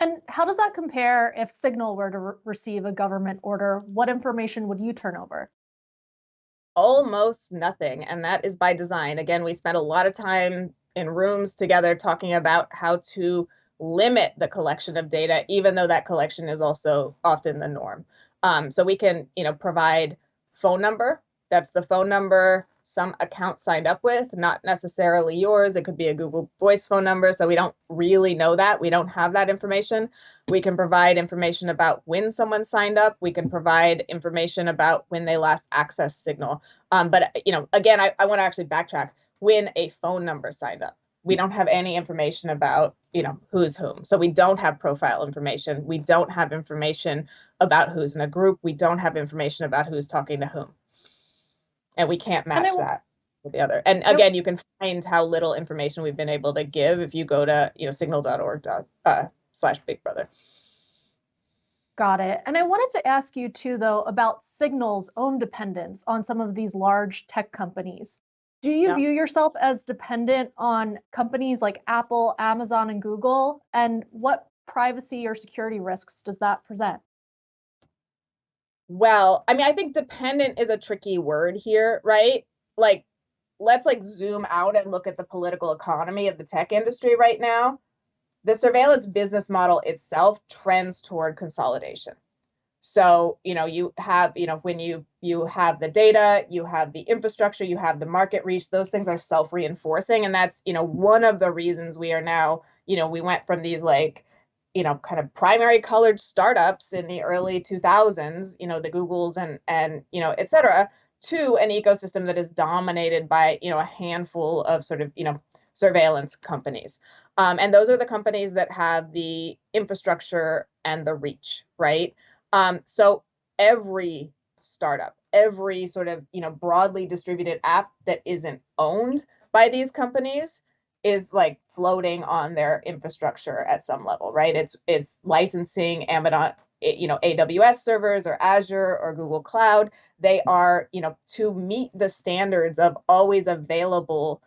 And how does that compare if Signal were to receive a government order? What information would you turn over? Almost nothing, and that is by design. Again, we spent a lot of time in rooms together talking about how to limit the collection of data, even though that collection is also often the norm. So we can, provide phone number. That's the phone number some account signed up with, not necessarily yours. It could be a Google Voice phone number. So we don't really know that. We don't have that information. We can provide information about when someone signed up. We can provide information about when they last accessed Signal. But again, I want to actually backtrack. When a phone number signed up, we don't have any information about who's whom. So we don't have profile information. We don't have information about who's in a group. We don't have information about who's talking to whom, and we can't And match that with the other. And I again, you can find how little information we've been able to give if you go to signal.org slash big brother. got it. And I wanted to ask you too, though, about Signal's own dependence on some of these large tech companies. Do you Yeah. view yourself as dependent on companies like Apple, Amazon, and Google? And what privacy or security risks does that present? Well, I mean, I think dependent is a tricky word here, right? Like, let's zoom out and look at the political economy of the tech industry right now. The surveillance business model itself trends toward consolidation. So, you have, when you have the data, you have the infrastructure, you have the market reach, those things are self-reinforcing. And that's, one of the reasons we are now, we went from these kind of primary colored startups in the early 2000s, the Googles and et cetera, to an ecosystem that is dominated by, a handful of sort of, surveillance companies. And those are the companies that have the infrastructure and the reach, right? So every startup, every sort of, broadly distributed app that isn't owned by these companies is like floating on their infrastructure at some level, right? It's licensing Amazon, AWS servers or Azure or Google Cloud. They are, to meet the standards of always available,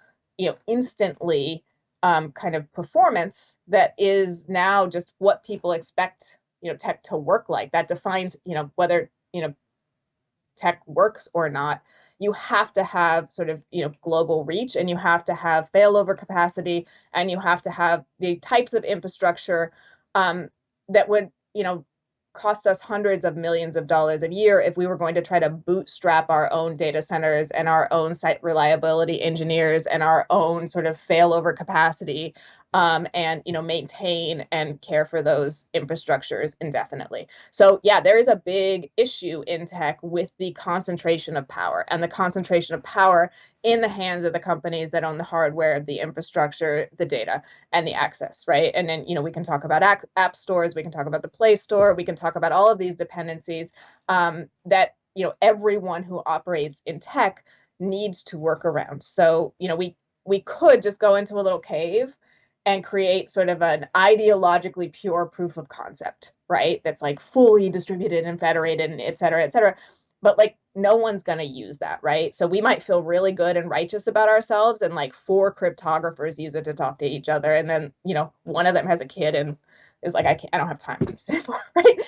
instantly kind of performance that is now just what people expect, tech to work like. That defines, whether, tech works or not. You have to have sort of global reach, and you have to have failover capacity, and you have to have the types of infrastructure that would cost us hundreds of millions of dollars a year if we were going to try to bootstrap our own data centers and our own site reliability engineers and our own sort of failover capacity, and maintain and care for those infrastructures indefinitely. So yeah, there is a big issue in tech with the concentration of power, and the concentration of power in the hands of the companies that own the hardware, the infrastructure, the data, and the access, right? And then we can talk about app stores, we can talk about the Play Store, we can talk about all of these dependencies that everyone who operates in tech needs to work around. So we could just go into a little cave and create sort of an ideologically pure proof of concept, right? That's like fully distributed and federated and et cetera, et cetera. But like no one's going to use that, right? So we might feel really good and righteous about ourselves, and like four cryptographers use it to talk to each other. And then, one of them has a kid and is like, I don't have time to sample, right?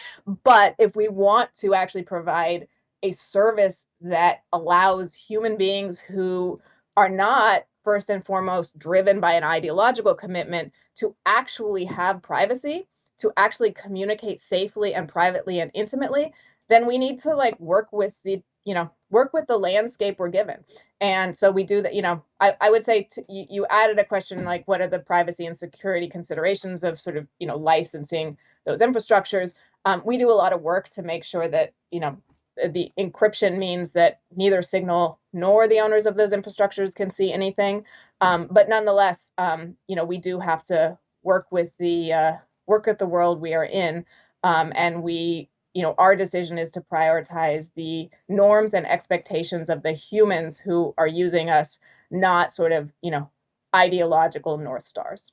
But if we want to actually provide a service that allows human beings who are not first and foremost driven by an ideological commitment to actually have privacy, to actually communicate safely and privately and intimately, then we need to like work with the landscape we're given. And so we do that. I would say you added a question like, what are the privacy and security considerations of sort of licensing those infrastructures? We do a lot of work to make sure that the encryption means that neither Signal nor the owners of those infrastructures can see anything. But nonetheless, we do have to work with the world we are in, and our decision is to prioritize the norms and expectations of the humans who are using us, not sort of ideological North Stars.